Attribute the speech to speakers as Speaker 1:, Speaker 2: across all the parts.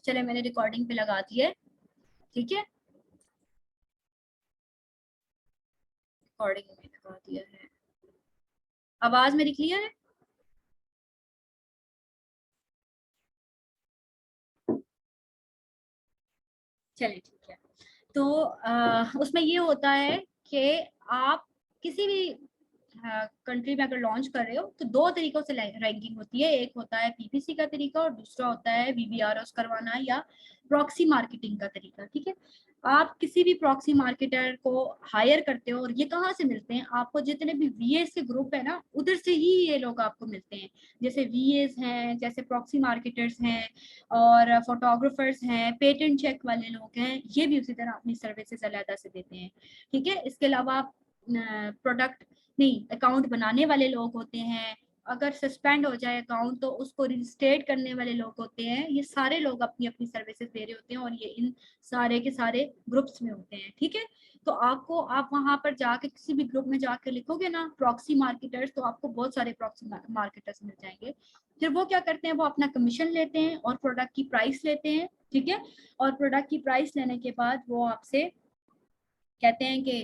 Speaker 1: चले मैंने रिकॉर्डिंग पे लगा दी है, ठीक है, रिकॉर्डिंग में लगा दिया है। आवाज मेरी क्लियर है? चलिए ठीक है। तो उसमें ये होता है कि आप किसी भी कंट्री में अगर लॉन्च कर रहे हो तो दो तरीकों से रैंकिंग होती है। एक होता है पीपीसी का तरीका और दूसरा होता है वीवीआरओस करवाना या प्रॉक्सी मार्केटिंग का तरीका, ठीक है। आप किसी भी प्रॉक्सी मार्केटर को हायर करते हो, और ये कहाँ से मिलते हैं आपको, जितने भी वीएस के ग्रुप है ना उधर से ही ये लोग आपको मिलते हैं। जैसे वीएस हैं, जैसे प्रॉक्सी मार्केटर्स हैं, और फोटोग्राफर्स हैं, पेटेंट चेक वाले लोग हैं, ये भी उसी तरह अपनी सर्विसेज अलहदा से देते हैं, ठीक है। इसके अलावा प्रोडक्ट नहीं, अकाउंट बनाने वाले लोग होते हैं, अगर सस्पेंड हो जाए अकाउंट तो उसको रिस्टेट करने वाले लोग होते हैं। ये सारे लोग अपनी अपनी सर्विसेज दे रहे होते हैं और ये इन सारे के सारे ग्रुप्स में होते हैं, ठीक है। तो आपको, आप वहां पर जाके किसी भी ग्रुप में जाके लिखोगे ना प्रॉक्सी मार्केटर्स, तो आपको बहुत सारे प्रॉक्सी मार्केटर्स मिल जाएंगे। फिर वो क्या करते हैं, वो अपना कमीशन लेते हैं और प्रोडक्ट की प्राइस लेते हैं, ठीक है। और प्रोडक्ट की प्राइस लेने के बाद वो आपसे कहते हैं कि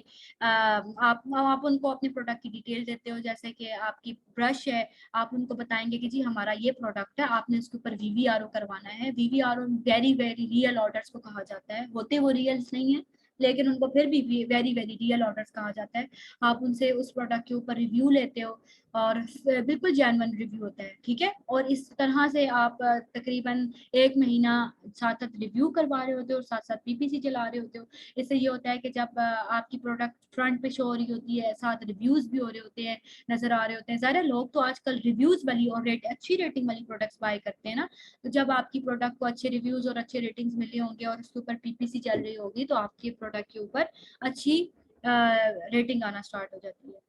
Speaker 1: आप उनको अपने प्रोडक्ट की डिटेल देते हो। जैसे कि आपकी ब्रश है, आप उनको बताएंगे कि जी हमारा ये प्रोडक्ट है, आपने उसके ऊपर वीवीआरओ करवाना है। वीवीआरओ वेरी वेरी रियल ऑर्डर्स को कहा जाता है, होते वो रियल्स नहीं है लेकिन उनको फिर भी वेरी वेरी रियल ऑर्डर्स कहा जाता है। आप उनसे उस प्रोडक्ट के ऊपर रिव्यू लेते हो और बिल्कुल जेन्युइन रिव्यू होता है, ठीक है। और इस तरह से आप तकरीबन एक महीना साथ साथ रिव्यू करवा रहे होते हो और साथ साथ पीपीसी चला रहे होते हो। इससे ये होता है कि जब आपकी प्रोडक्ट फ्रंट पे शो हो रही होती है, साथ रिव्यूज भी हो रहे होते हैं, नजर आ रहे होते हैं। ज़्यादा लोग तो आजकल रिव्यूज वाली और अच्छी रेटिंग वाली प्रोडक्ट्स बाय करते हैं ना। तो जब आपकी प्रोडक्ट को अच्छे रिव्यूज और अच्छे रेटिंग्स मिले होंगे और उसके ऊपर पीपीसी चल रही होगी तो आपके प्रोडक्ट के ऊपर अच्छी रेटिंग आना स्टार्ट हो जाती है।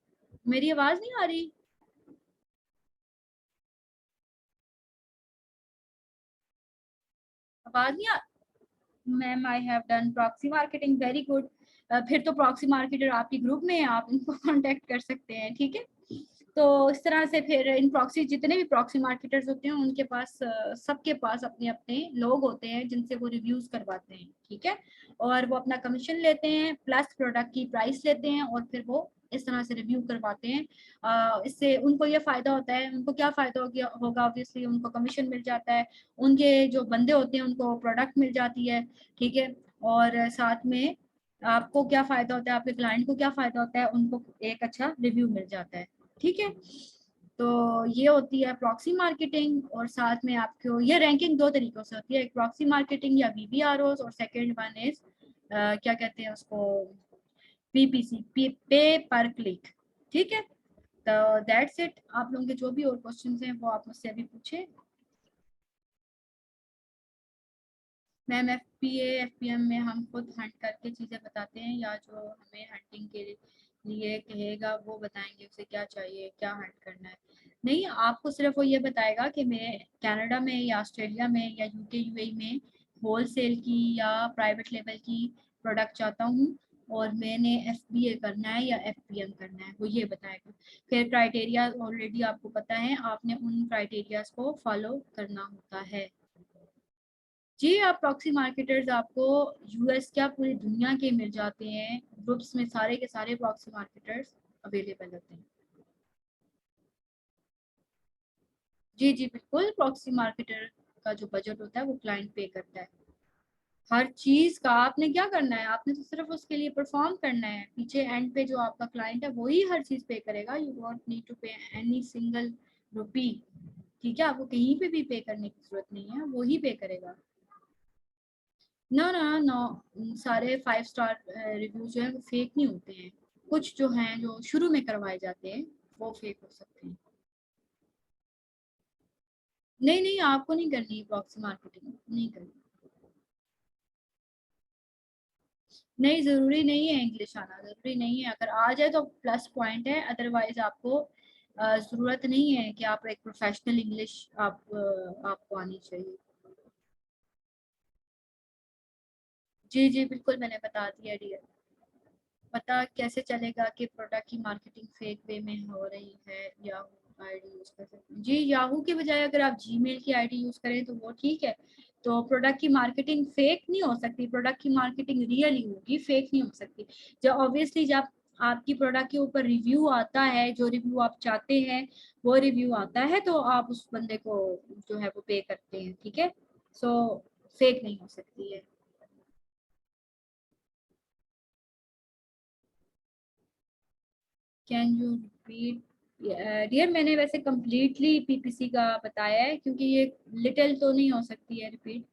Speaker 1: मेरी आवाज नहीं आ रही? आवाज नहीं आ? Ma'am I have done proxy marketing, very good. फिर तो प्रॉक्सी मार्केटर आपके ग्रुप में है, आप इनको कांटेक्ट कर सकते हैं, ठीक है। तो इस तरह से फिर इन प्रॉक्सी, जितने भी प्रॉक्सी मार्केटर्स होते हैं उनके पास सबके पास अपने अपने लोग होते हैं जिनसे वो रिव्यूज करवाते हैं, ठीक है। और वो अपना कमीशन लेते हैं प्लस प्रोडक्ट की प्राइस लेते हैं और फिर वो इस तरह से रिव्यू करवाते हैं। इससे उनको ये फायदा होता है, उनको क्या फायदा होगा, ऑब्वियसली उनको कमीशन मिल जाता है, उनके जो बंदे होते हैं उनको प्रोडक्ट मिल जाती है, ठीक है। और साथ में आपको क्या फायदा होता है, आपके क्लाइंट को क्या फायदा होता है, उनको एक अच्छा रिव्यू मिल जाता है, ठीक है। तो ये होती है प्रॉक्सी मार्केटिंग। और साथ में आपको ये रैंकिंग दो तरीकों से होती है, एक प्रॉक्सी मार्केटिंग या वीवीआरओ, और सेकंड वन इज क्या कहते हैं उसको, पीपीसी, पे पर क्लिक, ठीक है। तो दैट्स इट। आप लोगों के जो भी और क्वेश्चंस हैं वो आप मुझसे अभी पूछे। मैम एफपीए एफपीएम में हम खुद हंट करके चीज़ें बताते हैं या जो हमें हंटिंग के लिए कहेगा वो बताएंगे, उसे क्या चाहिए, क्या हंट करना है? नहीं, आपको सिर्फ वो ये बताएगा कि मैं कनाडा में या ऑस्ट्रेलिया में या यूके यूएई में होलसेल की या प्राइवेट लेवल की प्रोडक्ट चाहता हूँ और मैंने एफबीए करना है या एफपीएम करना है, वो ये बताएगा। फिर क्राइटेरिया ऑलरेडी आपको पता है, आपने उन क्राइटेरियाज को फॉलो करना होता है। जी, आप प्रॉक्सी मार्केटर्स आपको यूएस क्या पूरी दुनिया के मिल जाते हैं, ग्रुप्स में सारे के सारे प्रॉक्सी मार्केटर्स अवेलेबल होते हैं। जी जी बिल्कुल, प्रॉक्सी मार्केटर का जो बजट होता है वो क्लाइंट पे करता है हर चीज का। आपने क्या करना है, आपने तो सिर्फ उसके लिए परफॉर्म करना है, पीछे एंड पे जो आपका क्लाइंट है वही हर चीज पे करेगा। यू डोंट नीड टू पे एनी सिंगल रुपी, ठीक है। आपको कहीं पे भी पे करने की जरूरत नहीं है, वो ही पे करेगा। नो नो नो, सारे 5 स्टार रिव्यू जो है वो फेक नहीं होते हैं। कुछ जो हैं जो शुरू में करवाए जाते हैं वो फेक हो सकते हैं। नहीं नहीं, आपको नहीं करनी प्रॉक्सी मार्केटिंग, नहीं करनी। नहीं, जरूरी नहीं है इंग्लिश आना, जरूरी नहीं है। अगर आ जाए तो प्लस पॉइंट है, अदरवाइज आपको जरूरत नहीं है कि आप एक प्रोफेशनल इंग्लिश आपको आनी चाहिए। जी जी बिल्कुल, मैंने बता दिया डियर। पता कैसे चलेगा कि प्रोडक्ट की मार्केटिंग फेक वे में हो रही है? याहू आईडी यूज कर सकते हैं जी। याहू के बजाय अगर आप जीमेल की आईडी यूज करें तो वो ठीक है। तो प्रोडक्ट की मार्केटिंग फेक नहीं हो सकती, प्रोडक्ट की मार्केटिंग रियल ही होगी, फेक नहीं हो सकती। जब ऑब्वियसली जब आपकी प्रोडक्ट के ऊपर रिव्यू आता है, जो रिव्यू आप चाहते हैं वो रिव्यू आता है, तो आप उस बंदे को जो है वो पे करते हैं, ठीक है। सो फेक नहीं हो सकती है। Can you repeat? डियर मैंने वैसे कम्प्लीटली पीपीसी का बताया है, क्योंकि ये लिटिल तो नहीं हो सकती है रिपीट।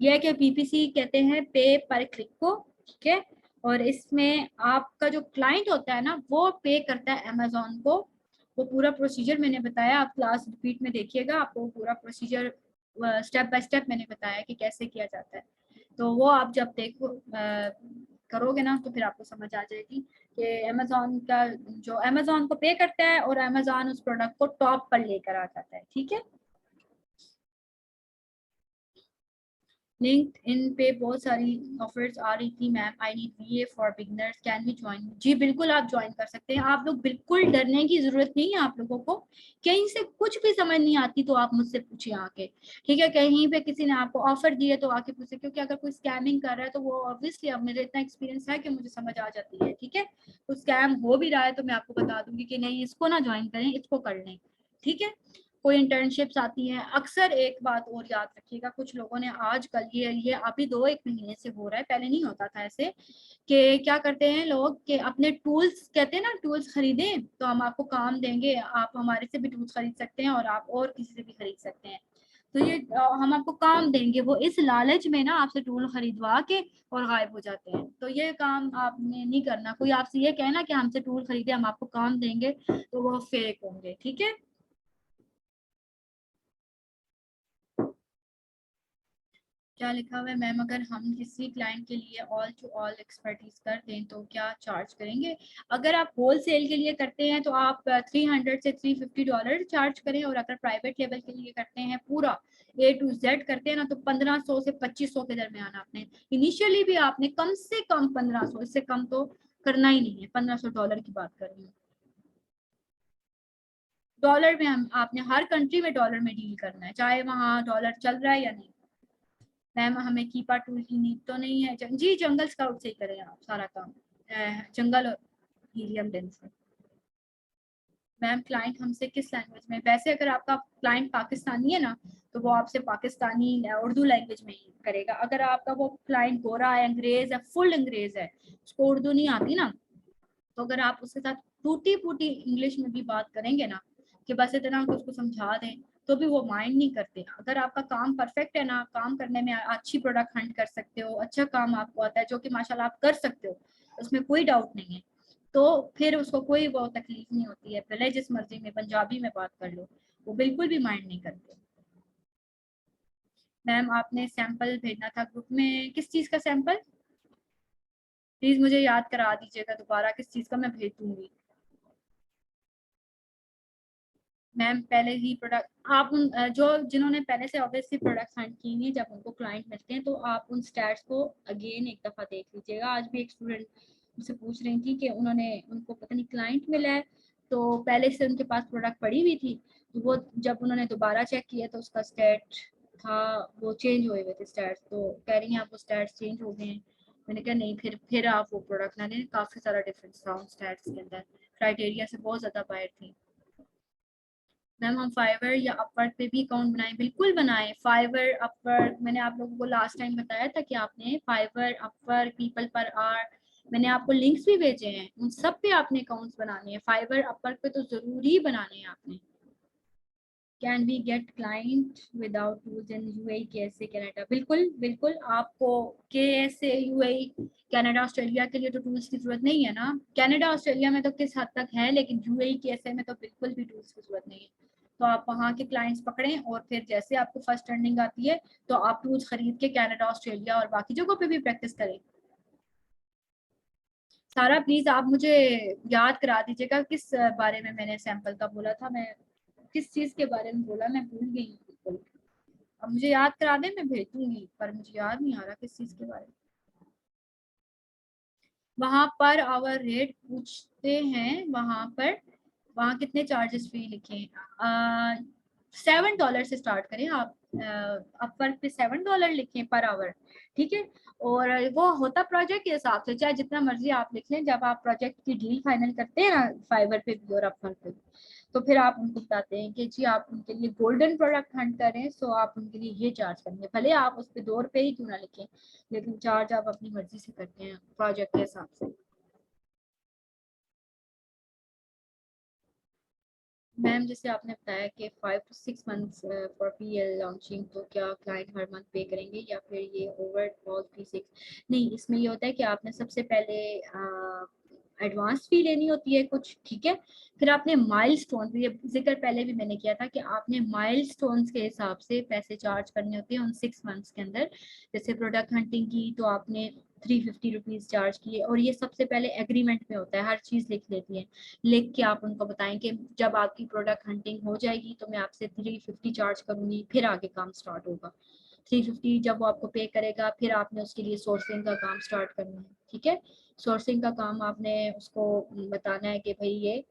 Speaker 1: यह है कि पीपीसी कहते हैं पे पर क्लिक को, ठीक है। और इसमें आपका जो क्लाइंट होता है ना वो पे करता है अमेजोन को। वो पूरा प्रोसीजर मैंने बताया, आप क्लास रिपीट में देखिएगा, आपको पूरा प्रोसीजर स्टेप बाय स्टेप मैंने बताया कि कैसे किया जाता है। तो वो आप जब देखो करोगे ना तो फिर आपको समझ आ जाएगी कि अमेजोन का जो अमेजोन को पे करता है और अमेजोन उस प्रोडक्ट को टॉप पर लेकर आ जाता है, ठीक है। लिंक्डइन पे बहुत सारी ऑफर्स आ रही थी ma'am, I need BA for beginners, can we join? जी बिल्कुल आप ज्वाइन कर सकते हैं, आप लोग बिल्कुल डरने की जरूरत नहीं है आप लोगों को। कहीं से कुछ भी समझ नहीं आती तो आप मुझसे पूछिए आके, ठीक है। कहीं पे किसी ने आपको ऑफर दिए तो आके पूछे, क्योंकि अगर कोई स्कैमिंग कर रहा है तो वो ऑब्वियसली, अब मेरे इतना एक्सपीरियंस है कि मुझे समझ आ जाती है, ठीक है। कुछ स्कैम हो भी रहा है तो मैं आपको बता दूंगी कि नहीं इसको ना ज्वाइन करें, इसको कर लें, ठीक है। कोई इंटर्नशिप्स आती हैं अक्सर। एक बात और याद रखिएगा, कुछ लोगों ने आजकल ये अभी 2-1 महीने से हो रहा है, पहले नहीं होता था ऐसे, कि क्या करते हैं लोग कि अपने टूल्स, कहते हैं ना टूल्स खरीदें तो हम आपको काम देंगे, आप हमारे से भी टूल्स खरीद सकते हैं और आप और किसी से भी खरीद सकते हैं। तो ये हम आपको काम देंगे, वो इस लालच में ना आपसे टूल खरीदवा के और गायब हो जाते हैं। तो ये काम आपने नहीं करना। कोई आपसे ये कहना कि हमसे टूल खरीदे हम आपको काम देंगे, तो वो फेक होंगे, ठीक है। क्या लिखा हुआ है मैम? अगर हम किसी क्लाइंट के लिए ऑल टू ऑल एक्सपर्टीज कर दें तो क्या चार्ज करेंगे? अगर आप होल सेल के लिए करते हैं तो आप 300 से $350 चार्ज करें, और अगर प्राइवेट लेवल के लिए करते हैं पूरा A to Z करते हैं ना तो 1500 से 2500 के दरमियान आपने इनिशियली भी आपने कम से कम 1500, इससे कम तो करना ही नहीं है। $1500 की बात कर रही हूँ। डॉलर में हम आपने हर कंट्री में डॉलर में डील करना है, चाहे वहाँ डॉलर चल रहा है या नहीं। मैम हमें कीपा टूल की नीड तो नहीं है? जी जंगल स्काउट से ही करें आप सारा काम, जंगल और हीलियम डेंस में। मैम क्लाइंट हमसे किस लैंग्वेज में? वैसे अगर आपका क्लाइंट पाकिस्तानी है ना तो वो आपसे पाकिस्तानी उर्दू लैंग्वेज में ही करेगा। अगर आपका वो क्लाइंट गोरा है, अंग्रेज है, फुल अंग्रेज है, उसको उर्दू नहीं आती ना, तो अगर आप उसके साथ टूटी फूटी इंग्लिश में भी बात करेंगे ना कि बस इतना कि उसको समझा दें, तो भी वो माइंड नहीं करते। अगर आपका काम परफेक्ट है ना, काम करने में अच्छी प्रोडक्ट हंट कर सकते हो, अच्छा काम आपको आता है जो कि माशाल्लाह आप कर सकते हो, उसमें कोई डाउट नहीं है, तो फिर उसको कोई वो तकलीफ नहीं होती है। भले जिस मर्जी में पंजाबी में बात कर लो, वो बिल्कुल भी माइंड नहीं करते। मैम आपने सैंपल भेजना था ग्रुप में, किस चीज़ का सैंपल? प्लीज मुझे याद करा दीजिएगा दोबारा, किस चीज़ का मैं भेज दूंगी। मैम पहले ही प्रोडक्ट आप उन जो जिन्होंने पहले से ऑब्वियसली प्रोडक्ट हंट की हैं, जब उनको क्लाइंट मिलते हैं तो आप उन स्टैट्स को अगेन एक दफ़ा देख लीजिएगा। आज भी एक स्टूडेंट मुझसे पूछ रही थी कि उन्होंने उनको पता नहीं क्लाइंट मिला है, तो पहले से उनके पास प्रोडक्ट पड़ी हुई थी, तो वो जब उन्होंने दोबारा चेक किया तो उसका स्टैट था, वो चेंज हुए हुए थे स्टैट्स। तो कह रही हैं आप वो स्टैट्स चेंज हो गए हैं। मैंने कहा नहीं, फिर आप वो प्रोडक्ट ना लें, काफ़ी सारा डिफरेंस था उन स्टैट्स के अंदर, क्राइटेरिया से बहुत ज़्यादा बाहर थी। मैम हम फाइवर या अपवर्क पे भी अकाउंट बनाएं? बिल्कुल बनाएं। फाइवर अपवर्क मैंने आप लोगों को लास्ट टाइम बताया था कि आपने फाइवर अपवर्क पीपल पर आर, मैंने आपको लिंक्स भी भेजे हैं, उन सब पे आपने अकाउंट्स बनाने हैं। फाइवर अपवर्क पे तो जरूरी बनाने हैं आपने। Can we get client without tools in UAE कैसे कनाडा? बिल्कुल बिल्कुल, आपको कैसे यूएई कनाडा ऑस्ट्रेलिया के लिए तो टूल्स की जरूरत नहीं है ना। कनाडा ऑस्ट्रेलिया में तो किस हद तक है, लेकिन यूएई कैसे में तो बिल्कुल भी टूल्स की जरूरत नहीं है। तो आप वहाँ के क्लाइंट्स पकड़ें और फिर जैसे आपको फर्स्ट अर्निंग आती है तो आप टूल्स खरीद के कनाडा ऑस्ट्रेलिया और बाकी जगहों पे भी प्रैक्टिस करें। सारा प्लीज आप मुझे याद करा दीजिएगा किस बारे में मैंने सैंपल का बोला था, मैं किस चीज के बारे में बोला, मैं भूल गई हूँ बिल्कुल। अब मुझे याद करा दें, मैं भेज दूंगी, पर मुझे याद नहीं आ रहा किस चीज के बारे में। वहां पर आवर रेट पूछते हैं, वहां पर वहां कितने चार्जेस फी लिखे? $7 से स्टार्ट करें आप। अपवर्क पे $7 लिखें पर आवर, ठीक है। और वो होता प्रोजेक्ट के हिसाब से, चाहे जितना मर्जी आप लिख लें। जब आप प्रोजेक्ट की डील फाइनल करते हैं ना फाइवर पे भी और अपवर्क पे, तो फिर आप उनको बताते हैं कि जी आप उनके लिए गोल्डन प्रोडक्ट हंट करें, सो आप उनके लिए ये चार्ज करेंगे। भले आप उस पर $2 ही क्यों ना लिखें, लेकिन चार्ज आप अपनी मर्जी से करते हैं प्रोजेक्ट के हिसाब से। मैम जैसे आपने बताया कि 5 to 6 months for PL launching, तो क्या क्लाइंट हर मंथ पे करेंगे या फिर ये ओवरऑल 3-6? नहीं, इसमें ये होता है कि आपने सबसे पहले एडवांस फी लेनी होती है कुछ, ठीक है। फिर आपने माइलस्टोन, ये जिक्र पहले भी मैंने किया था कि आपने माइलस्टोन्स के हिसाब से पैसे चार्ज करने होते हैं उन 6 months के अंदर। जैसे प्रोडक्ट हंटिंग की तो आपने 350 रुपीज चार्ज किए, और ये सबसे पहले एग्रीमेंट में होता है, हर चीज लिख लेती है। लिख के आप उनको बताएं कि जब आपकी प्रोडक्ट हंटिंग हो जाएगी तो मैं आपसे 350 चार्ज करूंगी, फिर आगे काम स्टार्ट होगा। 350 जब वो आपको पे करेगा, फिर आपने उसके लिए सोर्सिंग का काम स्टार्ट करना है, ठीक है। सोर्सिंग का काम आपने उसको बताना है कि भाई ये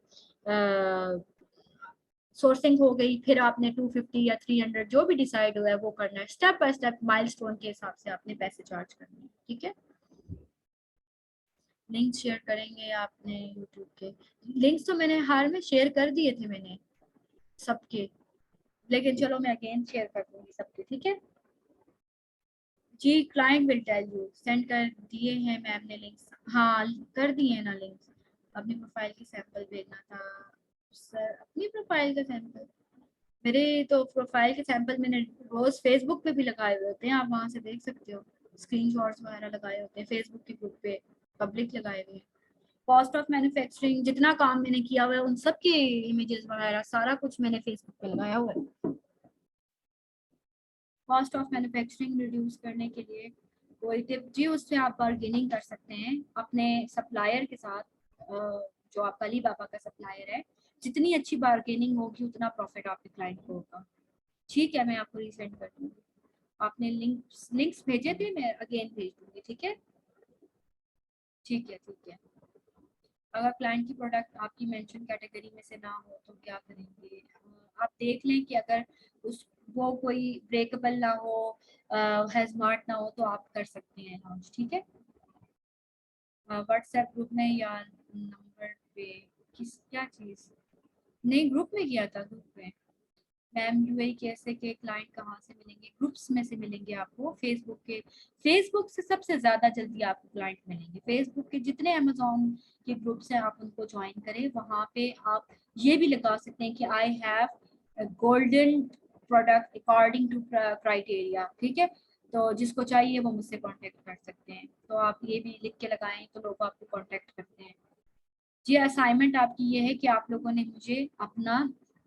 Speaker 1: सोर्सिंग हो गई, फिर आपने 250 या 300 जो भी डिसाइड हुआ है वो करना है। स्टेप बाय स्टेप माइलस्टोन के हिसाब से आपने पैसे चार्ज करने हैं, ठीक है। लिंक शेयर करेंगे आपने यूट्यूब के? लिंक्स तो मैंने हाल में शेयर कर दिए थे मैंने सबके, लेकिन चलो मैं अगेन शेयर कर दूंगी सबके, ठीक है। जी client will tell you, send कर दिए हैं मैम ने लिंक्स। हाँ कर दिए हैं ना लिंक्स। अपनी प्रोफाइल की सैंपल भेजना था सर, अपनी प्रोफाइल का सैंपल? मेरे तो प्रोफाइल के सैंपल मैंने रोज फेसबुक पे भी लगाए हुए होते हैं, आप वहां से देख सकते हो। स्क्रीनशॉट्स वगैरह लगाए होते हैं फेसबुक के ग्रुप पे, पब्लिक लगाए हुए हैं। कॉस्ट ऑफ मैन्युफैक्चरिंग जितना काम मैंने किया हुआ है उन सब के इमेजेस वगैरह सारा कुछ मैंने फेसबुक पे लगाया हुआ है। कॉस्ट ऑफ मैन्युफैक्चरिंग रिड्यूस करने के लिए कोई टिप? जी उससे आप बार्गेनिंग कर सकते हैं अपने सप्लायर के साथ। जो आपका अली बाबा का सप्लायर है, जितनी अच्छी बार्गेनिंग होगी उतना प्रॉफिट आपके क्लाइंट को होगा। ठीक है, मैं आपको रीसेंड कर दूंगी। आपने लिंक्स भेजे थे, मैं अगेन भेज दूंगी, ठीक है। ठीक है ठीक है। अगर क्लाइंट की प्रोडक्ट आपकी मेंशन कैटेगरी में से ना हो तो क्या करेंगे? आप देख लें कि अगर उस वो कोई ब्रेकेबल ना हो, हैजमार्ट ना हो, तो आप कर सकते हैं लॉन्च, ठीक है। व्हाट्सएप ग्रुप में या नंबर पे? किस क्या चीज़? नहीं ग्रुप में किया था, ग्रुप में। मैम यूएई कैसे के क्लाइंट कहाँ से मिलेंगे? ग्रुप्स में से मिलेंगे आपको, फेसबुक के। फेसबुक से सबसे ज़्यादा जल्दी आपको क्लाइंट मिलेंगे। फेसबुक के जितने अमेजोन के ग्रुप्स हैं आप उनको ज्वाइन करें। वहाँ पे आप ये भी लगा सकते हैं कि I have golden product according to criteria, ठीक है। तो जिसको चाहिए वो मुझसे कांटेक्ट कर सकते हैं। तो आप ये भी लिख के लगाएं तो लोग आपको कांटेक्ट करते हैं। जी असाइनमेंट आपकी ये है कि आप लोगों ने मुझे अपना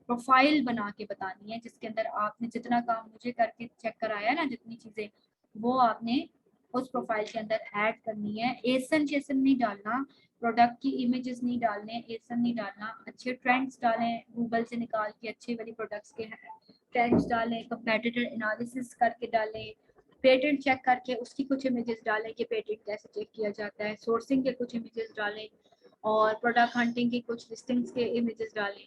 Speaker 1: प्रोफाइल बना के बतानी है, जिसके अंदर आपने जितना काम मुझे करके चेक कराया ना, जितनी चीजें वो आपने उस प्रोफाइल के अंदर ऐड करनी है। एसन चेसन नहीं डालना, प्रोडक्ट की इमेजेस नहीं डालने, एसन नहीं डालना। अच्छे ट्रेंड्स डालें, गूगल से निकाल के अच्छे वाली प्रोडक्ट्स के ट्रेंड्स डालें, कंपेटिटर एनालिसिस करके डालें, पेटेंट चेक करके उसकी कुछ इमेजेस डालें कि पेटेंट कैसे चेक किया जाता है, सोर्सिंग के कुछ इमेजेस डालें, और प्रोडक्ट हंटिंग की कुछ लिस्टिंग्स के इमेजेस डालें।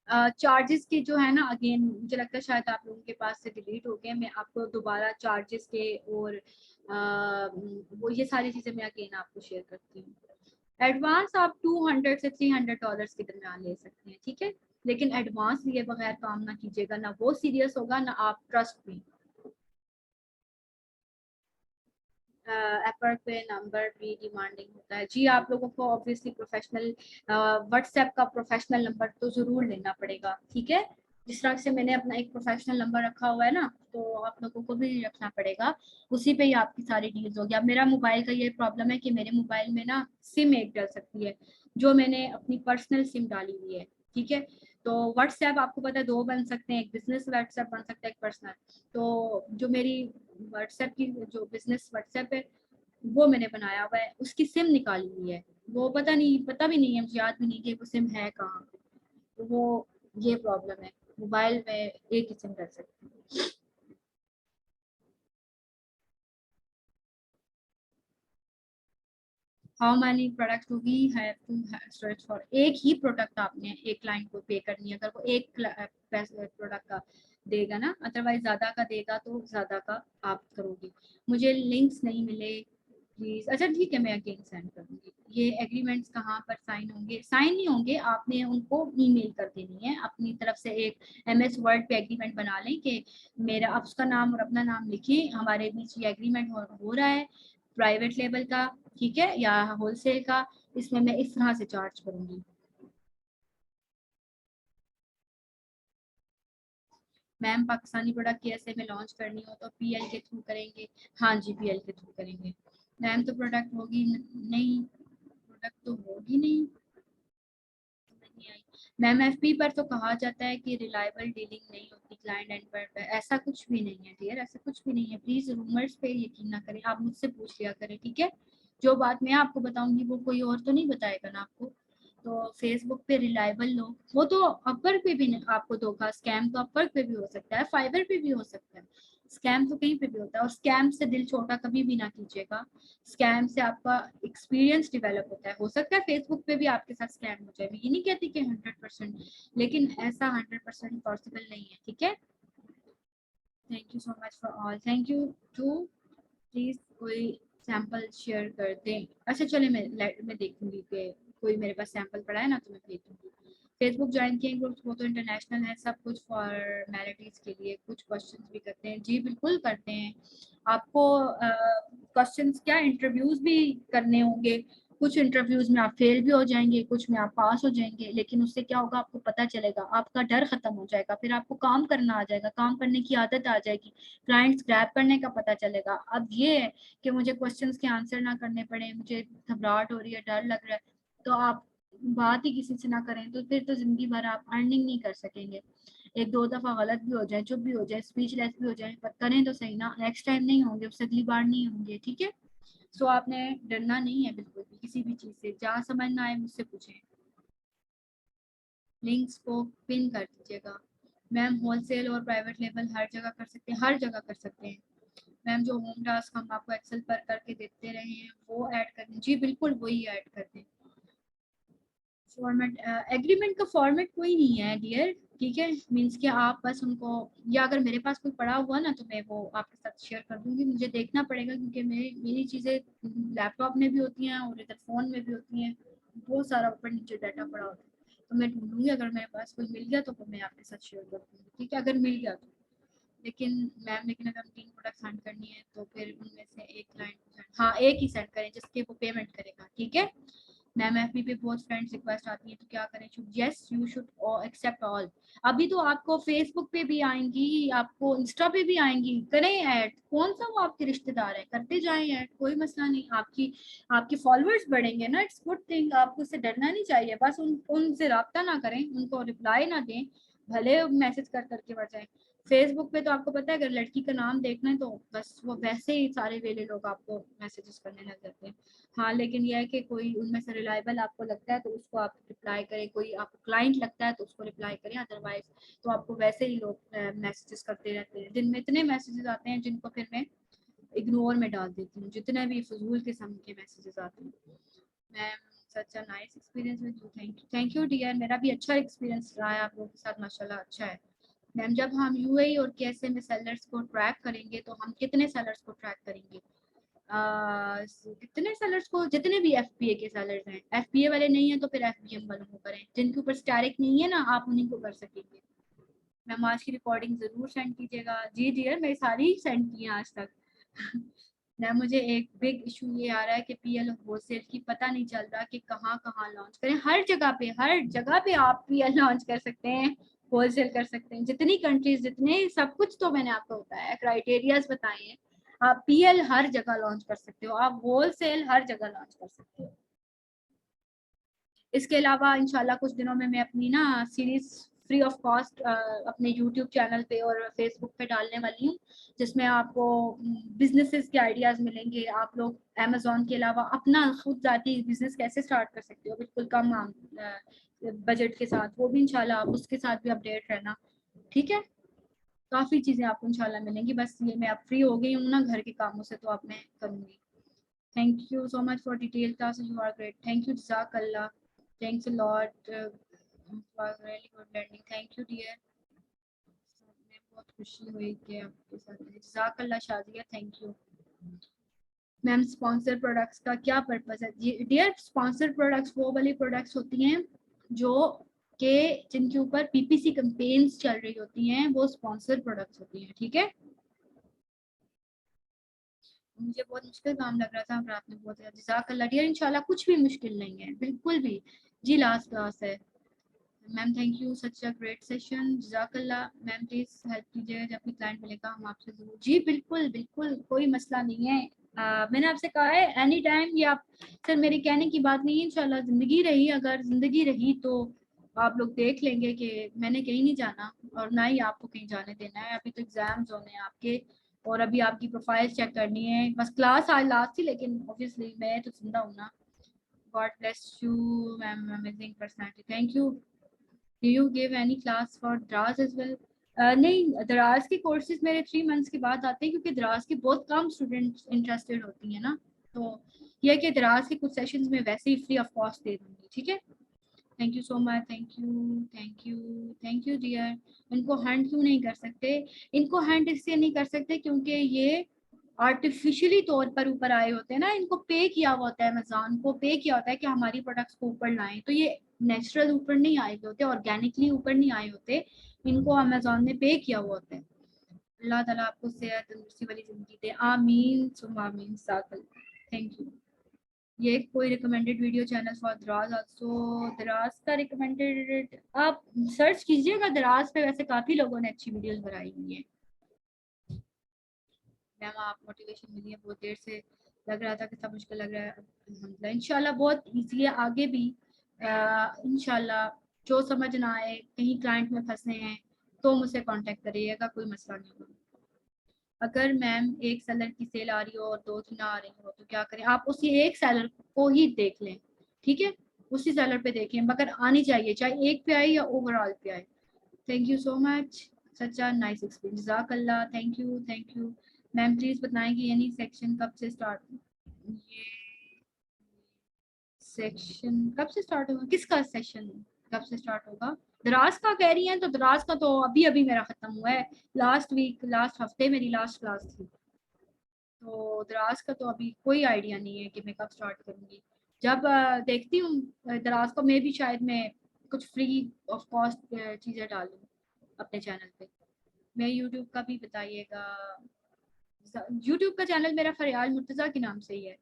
Speaker 1: चार्जेस की जो है ना, अगेन मुझे लगता है शायद आप लोगों के पास से डिलीट हो गए। मैं आपको दोबारा चार्जेस के और वो ये सारी चीज़ें मैं अगेन आपको शेयर करती हूँ। एडवांस आप $200 से $300 के दरमियान ले सकते हैं, ठीक है। लेकिन एडवांस लिए बगैर काम ना कीजिएगा, ना वो सीरियस होगा ना आप ट्रस्ट में। एपर पे नंबर भी डिमांडिंग होता है। जी आप लोगों को ऑब्वियसली प्रोफेशनल व्हाट्सएप का प्रोफेशनल नंबर तो ज़रूर लेना पड़ेगा, ठीक है। जिस तरह से मैंने अपना एक प्रोफेशनल नंबर रखा हुआ है ना, तो आप लोगों को भी रखना पड़ेगा। उसी पे ही आपकी सारी डील्स होगी। अब मेरा मोबाइल का ये प्रॉब्लम है कि मेरे मोबाइल में ना सिम एक डल सकती है, जो मैंने अपनी पर्सनल सिम डाली हुई है, ठीक है। तो व्हाट्सएप आपको पता है दो बन सकते हैं, एक बिजनेस व्हाट्सएप बन सकता है, एक पर्सनल। तो जो मेरी व्हाट्सएप की जो बिजनेस व्हाट्सएप है वो मैंने बनाया हुआ है, उसकी सिम निकाली हुई है। वो पता भी नहीं है, मुझे याद भी नहीं कि वो सिम है कहाँ। तो वो ये प्रॉब्लम है, मोबाइल में एक ही सिम कर सकती हूँ। How many product we have to search for, एक ही प्रोडक्ट आपने एक क्लाइंट को पे करनी है, अगर वो एक प्रोडक्ट का देगा ना, अदरवाइज ज्यादा का देगा तो ज्यादा का आप करोगे। मुझे लिंक्स नहीं मिले प्लीज। अच्छा ठीक है, मैं अगेन सेंड करूंगी। ये एग्रीमेंट्स कहाँ पर साइन होंगे? साइन नहीं होंगे, आपने उनको ईमेल कर देनी है अपनी तरफ से। एक MS वर्ड पे एग्रीमेंट बना लें कि मेरा, आप उसका नाम और अपना नाम लिखें, हमारे बीच ये एग्रीमेंट हो रहा है प्राइवेट लेवल का, ठीक है, या होलसेल का, इसमें मैं इस तरह से चार्ज करूंगी। मैम पाकिस्तानी प्रोडक्ट कैसे में लॉन्च करनी हो तो PL के थ्रू करेंगे। हाँ जी, PL के थ्रू करेंगे। मैम तो प्रोडक्ट होगी नहीं, प्रोडक्ट तो होगी नहीं, नहीं आई। मैम FP पर तो कहा जाता है कि रिलायबल डीलिंग नहीं होती क्लाइंट एंड पर, ऐसा कुछ भी नहीं है डियर, ऐसा कुछ भी नहीं है। प्लीज रूमर्स पे यकीन ना करें, आप मुझसे पूछ लिया करें, ठीक है। जो बात मैं आपको बताऊंगी वो कोई और तो नहीं बताएगा ना आपको। तो फेसबुक पे रिलायबल लोग, वो तो अपवर्क पे भी आपको धोखा, स्कैम तो अपवर्क पे भी हो सकता है, फाइवर पे भी हो सकता है, स्कैम तो कहीं पे भी होता है। और स्कैम से दिल छोटा कभी भी ना कीजिएगा, स्कैम से आपका एक्सपीरियंस डेवलप होता है। हो सकता है फेसबुक पे भी आपके साथ स्कैम हो जाए, मैं ये नहीं कहती कि 100%, लेकिन ऐसा 100% पॉसिबल नहीं है, ठीक है। Thank you so much for all, thank you too. Please कोई सैंपल शेयर कर दें। अच्छा चले, मैं देखूंगी कि कोई मेरे पास सैंपल पड़ा है ना तो मैं भेज दूंगी। फेसबुक ज्वाइन किए ग्रुप्स, वो तो इंटरनेशनल है, सब कुछ फॉर्मेलिटीज के लिए, कुछ क्वेश्चंस भी करते हैं जी, बिल्कुल करते हैं। आपको क्वेश्चंस क्या, इंटरव्यूज भी करने होंगे, कुछ इंटरव्यूज में आप फेल भी हो जाएंगे, कुछ में आप पास हो जाएंगे, लेकिन उससे क्या होगा, आपको पता चलेगा, आपका डर खत्म हो जाएगा, फिर आपको काम करना आ जाएगा, काम करने की आदत आ जाएगी, क्लाइंट्स ग्रैब करने का पता चलेगा। अब ये है कि मुझे क्वेश्चंस के आंसर ना करने पड़े, मुझे घबराहट हो रही है, डर लग रहा है, तो आप बात ही किसी से ना करें, तो फिर तो जिंदगी भर आप अर्निंग नहीं कर सकेंगे। एक दो दफा गलत भी हो जाए, चुप भी हो जाए, स्पीचलेस भी हो जाए, पर करें तो सही ना, नेक्स्ट टाइम नहीं होंगे, उससे अगली बार नहीं होंगे, ठीक है। सो आपने डरना नहीं है बिल्कुल भी किसी भी चीज से, जहाँ समझ ना आए मुझसे पूछें। लिंक्स को पिन कर दीजिएगा। मैम होलसेल और प्राइवेट लेवल हर जगह कर सकते हैं, हर जगह कर सकते हैं। मैम जो होम टास्क हम आपको एक्सेल पर करके देते रहे हैं वो ऐड कर दें, जी बिल्कुल वही ऐड कर दें। फॉर्मेट, एग्रीमेंट का फॉर्मेट कोई नहीं है डियर, ठीक है। मीन्स कि आप बस उनको, या अगर मेरे पास कोई पड़ा हुआ ना तो मैं वो आपके साथ शेयर कर दूंगी, मुझे देखना पड़ेगा क्योंकि मेरी चीज़ें लैपटॉप में भी होती हैं और इधर फ़ोन में भी होती हैं, बहुत सारा ऊपर नीचे डाटा पड़ा होता है, तो मैं ढूंढूंगी, अगर मेरे पास कोई मिल गया तो वो मैं आपके साथ शेयर कर दूंगी, ठीक है, अगर मिल गया तो। लेकिन मैम, लेकिन अगर हम 3 प्रोडक्ट सेंड करनी है तो फिर उनमें से एक क्लाइंट को सेंड, हाँ एक ही सेंड करें जिसके वो पेमेंट करेगा, ठीक है। मैम FB पे बहुत फ्रेंड्स रिक्वेस्ट आती है तो क्या करें? Yes you should accept all. अभी तो आपको फेसबुक पे भी आएंगी, आपको इंस्टा पे भी आएंगी, करें ऐड, कौन सा वो आपके रिश्तेदार है, करते जाएं ऐड, कोई मसला नहीं। आपकी आपके फॉलोअर्स बढ़ेंगे ना, इट्स गुड थिंग, आपको उससे डरना नहीं चाहिए। बस उनसे रब्ता ना करें, उनको रिप्लाई ना दें, भले मैसेज कर करके बढ़ जाए। फेसबुक पे तो आपको पता है, अगर लड़की का नाम देखना है तो बस वो वैसे ही सारे वेले लोग आपको मैसेजेस करने लग जाते हैं। हाँ लेकिन यह है कि कोई उनमें से रिलायबल आपको लगता है तो उसको आप रिप्लाई करें, कोई आपको क्लाइंट लगता है तो उसको रिप्लाई करें, अदरवाइज तो आपको वैसे ही लोग मैसेजेस करते रहते हैं। दिन में इतने मैसेजेस आते हैं जिनको फिर मैं इग्नोर में डाल देती हूँ, जितने भी फजूल किस्म के मैसेजेस आते हैं। Ma'am such a nice experience with you, thank you dear, मेरा भी अच्छा एक्सपीरियंस रहा है आप लोगों के साथ, माशाल्लाह अच्छा है। मैम जब हम UAE और KSA में सेलर्स को ट्रैक करेंगे तो हम कितने सेलर्स को ट्रैक करेंगे? कितने सेलर्स को, जितने भी FBA के सेलर्स हैं, FBA वाले नहीं है तो फिर FBM वालों को करें, जिनके ऊपर स्टैरिक नहीं है ना आप उन्हीं को कर सकेंगे। मैम आज की रिकॉर्डिंग जरूर सेंड कीजिएगा, जी डियर मैं सारी सेंड की हैं आज तक। मैम मुझे एक बिग इशू ये आ रहा है कि PL और होलसेल की पता नहीं चल रहा कि कहाँ कहाँ लॉन्च करें। हर जगह पे आप PL लॉन्च कर सकते हैं, होलसेल कर सकते हैं, जितनी कंट्रीज, जितने सब कुछ तो मैंने आपको बताया, क्राइटेरियाज बताए हैं। आप PL हर जगह लॉन्च कर सकते हो, आप होलसेल हर जगह लॉन्च कर सकते हो। इसके अलावा इंशाल्लाह कुछ दिनों में मैं अपनी ना सीरीज फ्री ऑफ कॉस्ट अपने यूट्यूब चैनल पे और फेसबुक पे डालने वाली हूँ, जिसमें आपको बिजनेसेस के आइडियाज मिलेंगे। आप लोग अमेजोन के अलावा अपना खुद जाती बिजनेस कैसे स्टार्ट कर सकते हो बिल्कुल कम बजट के साथ, वो भी इंशाल्लाह आप उसके साथ भी अपडेट रहना, ठीक है। काफ़ी चीज़ें आपको इंशाल्लाह मिलेंगी, बस ये मैं अब फ्री हो गई हूँ ना घर के कामों से तो अब मैं करूँगी। Thank you so much for detailed classes. You are great. Thank you, Jazakallah. Thanks a lot for really good learning. Thank you, dear. मैं बहुत खुशी हुई कि आपके साथ जज़ाकल्लाह Shadiya. Thank you ma'am. Sponsor products का क्या पर्पस है? डियर, स्पॉन्सर प्रोडक्ट्स वो वाली प्रोडक्ट्स होती हैं जो के जिनके ऊपर पीपीसी कैंपेन्स चल रही होती हैं, वो स्पॉन्सर प्रोडक्ट्स होती हैं। ठीक है, मुझे बहुत मुश्किल काम लग रहा था पर आपने बहुत ज़्यादा जज़ाकल्लाह डियर। इंशाल्लाह कुछ भी मुश्किल नहीं है, बिल्कुल भी। जी लास्ट क्लास है ma'am. Thank you, such a great session. जज़ाकल्लाह मैम, प्लीज हेल्प कीजिएगा जब भी क्लाइंट मिलेगा हम आपसे जरूर। जी बिल्कुल बिल्कुल, कोई मसला नहीं है। मैंने आपसे कहा है एनी टाइम, ये आप सर मेरे कहने की बात नहीं है। इंशाल्लाह ज़िंदगी रही, अगर ज़िंदगी रही तो आप लोग देख लेंगे कि मैंने कहीं नहीं जाना और ना ही आपको कहीं जाने देना है। अभी तो एग्जाम्स होने हैं आपके और अभी आपकी प्रोफाइल चेक करनी है। बस क्लास आज लास्ट थी, लेकिन ऑब्वियसली मैं तो जिंदा हूँ ना। God bless you ma'am, amazing personality. Thank you. Do you give any class for Dras as well? नहीं, दराज के कोर्सेज मेरे 3 मंथ्स के बाद आते हैं क्योंकि दराज की बहुत कम स्टूडेंट्स इंटरेस्टेड होती हैं ना। तो यह कि दराज के कुछ सेशंस में वैसे ही फ्री ऑफ कॉस्ट दे दूंगी। ठीक है, thank you so much. Thank you thank you thank you dear. इनको हैंड क्यों नहीं कर सकते? इनको हैंड इसलिए नहीं कर सकते क्योंकि ये आर्टिफिशियली तौर पर ऊपर आए होते हैं ना। इनको पे किया हुआ होता है, अमेज़न को पे किया होता है कि हमारी प्रोडक्ट्स को ऊपर लाएं। तो ये नेचुरल ऊपर नहीं आए होते, ऑर्गेनिकली ऊपर नहीं आए होते। इनको अमेज़न ने पे किया हुआ होता है। अल्लाह ताला आपको सेहत तंदुरुस्ती वाली जिंदगी दे, आमीन सुम्मा आमीन। साकल थैंक यू। ये कोई रिकमेंडेड वीडियो चैनल फॉर दराज आल्सो? दराज का रिकमेंडेड आप सर्च कीजिएगा दराज पे, वैसे काफी लोगों ने अच्छी वीडियोस बनाई हुई है। मैम आप मोटिवेशन मिली है, बहुत देर से लग रहा था कि सब मुश्किल लग रहा है। अल्हम्दुलिल्लाह इंशाल्लाह बहुत ईजी है, आगे भी इंशाल्लाह। जो समझ ना आए, कहीं क्लाइंट में फंसे हैं तो मुझसे कांटेक्ट करिएगा, कोई मसला नहीं होगा। अगर मैम एक सेलर की सेल आ रही हो और 2-3 आ रही हो तो क्या करें? आप उसी एक सेलर को ही देख लें। ठीक है, उसी सेलर पे देखें, मगर आनी चाहिए, चाहे एक पे आए या ओवरऑल पे आए। Thank you so much, such a nice experience. जज़ाकल्लाह। Thank you ma'am. प्लीज बताएंगे यानी सेक्शन कब से स्टार्ट? ये सेक्शन कब से स्टार्ट होगा? किसका सेशन कब से स्टार्ट होगा? दराज का कह रही हैं तो दराज का तो अभी अभी मेरा खत्म हुआ है। लास्ट वीक, लास्ट हफ्ते मेरी लास्ट क्लास थी। तो दराज का तो अभी कोई आइडिया नहीं है कि मैं कब स्टार्ट करूँगी। जब देखती हूँ दराज को, मैं भी शायद मैं कुछ फ्री ऑफ कॉस्ट चीज़ें डालूँ अपने चैनल पे। मैं यूट्यूब का भी बताइएगा। यूट्यूब का चैनल मेरा फरियाल मुर्तज़ा के नाम से ही है।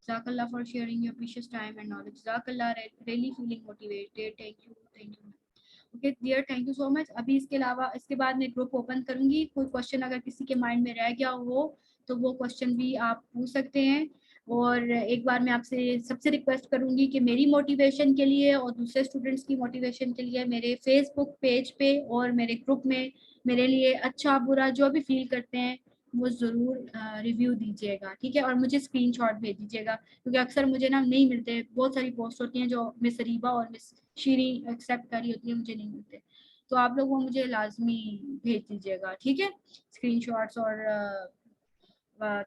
Speaker 1: जज़ाकल्लाह for sharing your precious time and knowledge. जज़ाकल्लाह, really feeling motivated. Thank you okay dear, thank you so much. अभी इसके अलावा इसके बाद मैं ग्रुप ओपन करूंगी। कोई क्वेश्चन अगर किसी के माइंड में रह गया हो तो वो क्वेश्चन भी आप पूछ सकते हैं। और एक बार मैं आपसे सबसे रिक्वेस्ट करूंगी कि मेरी मोटिवेशन के लिए और दूसरे स्टूडेंट्स की मोटिवेशन के लिए मेरे फेसबुक पेज पे और मेरे ग्रुप में मेरे लिए अच्छा बुरा जो भी फील करते हैं वो ज़रूर रिव्यू दीजिएगा। ठीक है, और मुझे स्क्रीनशॉट भेज दीजिएगा क्योंकि अक्सर मुझे ना नहीं मिलते। बहुत सारी पोस्ट होती हैं जो मिस रीबा और मिस शीरी एक्सेप्ट करी होती है, मुझे नहीं मिलते। तो आप लोग वो मुझे लाजमी भेज दीजिएगा। ठीक है, स्क्रीनशॉट्स। और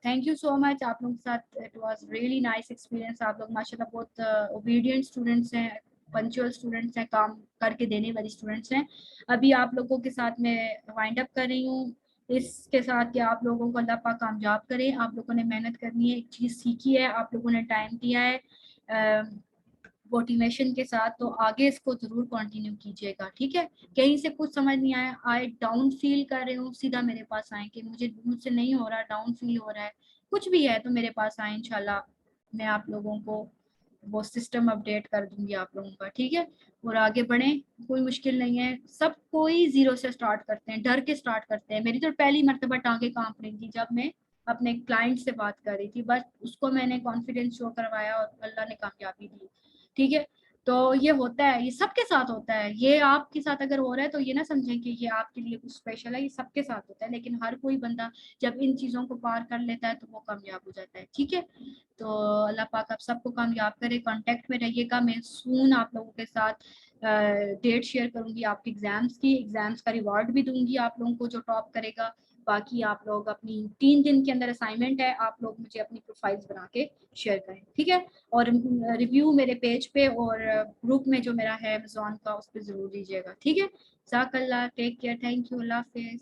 Speaker 1: थैंक यू सो मच आप लोगों के साथ। It was really nice experience. आप लोग माशाल्लाह बहुत ओबीडियंट स्टूडेंट्स हैं, पंचुअल स्टूडेंट्स हैं, काम करके देने वाली स्टूडेंट्स हैं। अभी आप लोगों के साथ मैं वाइंड अप कर रही हूँ इसके साथ कि आप लोगों को अल्लाह पाक कामयाब करे। आप लोगों ने मेहनत करनी है, एक चीज़ सीखी है, आप लोगों ने टाइम दिया है मोटिवेशन के साथ, तो आगे इसको जरूर कंटिन्यू कीजिएगा। ठीक है, कहीं से कुछ समझ नहीं आया, आए डाउन फील कर रहे हो, सीधा मेरे पास आए कि मुझसे नहीं हो रहा, डाउन फील हो रहा है, कुछ भी है तो मेरे पास आए। इंशाल्लाह मैं आप लोगों को वो सिस्टम अपडेट कर दूंगी आप लोगों का। ठीक है, और आगे बढ़ें, कोई मुश्किल नहीं है। सब कोई जीरो से स्टार्ट करते हैं, डर के स्टार्ट करते हैं। मेरी तो पहली मरतबा टांगे कांप रही थी जब मैं अपने क्लाइंट से बात कर रही थी, बस उसको मैंने कॉन्फिडेंस शो करवाया और अल्लाह ने कामयाबी दी। ठीक है, तो ये होता है, ये सबके साथ होता है। ये आपके साथ अगर हो रहा है तो ये ना समझें कि ये आपके लिए कुछ स्पेशल है, ये सबके साथ होता है। लेकिन हर कोई बंदा जब इन चीज़ों को पार कर लेता है तो वो कामयाब हो जाता है। ठीक है, तो अल्लाह पाक आप सबको कामयाब करे। कांटेक्ट में रहिएगा, मैं सून आप लोगों के साथ डेट शेयर करूंगी आपके एग्जाम्स की, एग्जाम्स का रिवॉर्ड भी दूंगी आप लोगों को जो टॉप करेगा। बाकी आप लोग अपनी 3 दिन के अंदर असाइनमेंट है, आप लोग मुझे अपनी प्रोफाइल्स बना के शेयर करें, ठीक है। और रिव्यू मेरे पेज पे और ग्रुप में जो मेरा है अमेज़न का, उस पर ज़रूर दीजिएगा, ठीक है। जज़ाकल्लाह, टेक केयर, थैंक यू, अल्लाह हाफिज़।